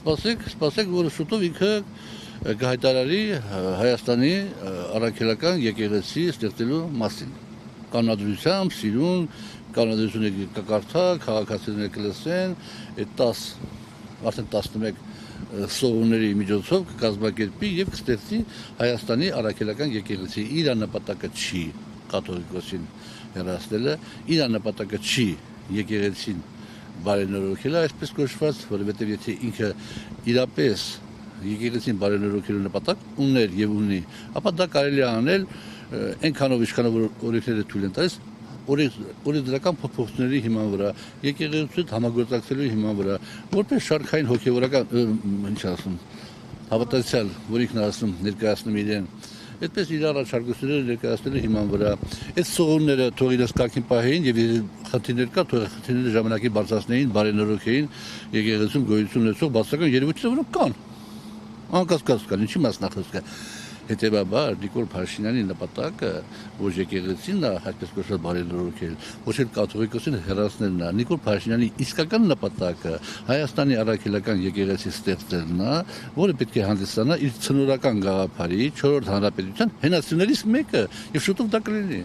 սպասեք, որ շուտով ինքը կհայտարարի Հայաստանի առաքելական եկեղեցի ստեղծելու մասին։ Կանոնադրությամբ, սիրուն, կանոնադրությունը կկարդա, քաղաքացիները կլսեն, այդ 10, արդեն 11 սովորների միջոցով կկազմակերպի եւ կստեղծի Հայաստանի առաքելական եկեղեցի։ Իր նպատակը չի կաթողիկոսին հեռացնելը, իր նպատակը չի եկեղեցին բարենորոգելը, այսպես կոչված, որովհետեւ եթե ինքը իրապես եկեղեցին բարենորոգելու նպատակ ուներ եւ ունի, ապա դա կարելի է անել այնքանով ինչքանով օրենքները թույլ են տալիս օրենսդրական փոփոխությունների հիման վրա, եկեղեցու համագործակցելու հիման վրա, որպես շարքային հոգևորական, ինչ ասում, հավատացյալ, որ ինքն ասում, ներկայացնում իրեն, այդպես իր առաջարկությունները ներկայացնելու հիման վրա, այդ սովորները թող իրենց կարգին պահեին եւ խնդիրներ կա, թող խնդիրները ժամանակի բարձրացնեին, բարենորոգեին եկեղեցում գոյություն ունեցող բացական երևույթները, որոնք կան, անկասկած կան, ինչի մասնախոս կա։ Հետևաբար Նիկոլ Փաշինյանի նպատակը ոչ եկեղեցին է այսպես կոչված բարենորոգել, ոչ էլ կաթողիկոսին հեռացնելն է։ Նիկոլ Փաշինյանի իսկական նպատակը Հայաստանի առաքելական եկեղեցի ստեղծելն է, որը պետք է հանդիսանա իր ցնորական գաղափարի 4-րդ հանրապետության հենասյուներից մեկը, եւ շուտով դա կլինի։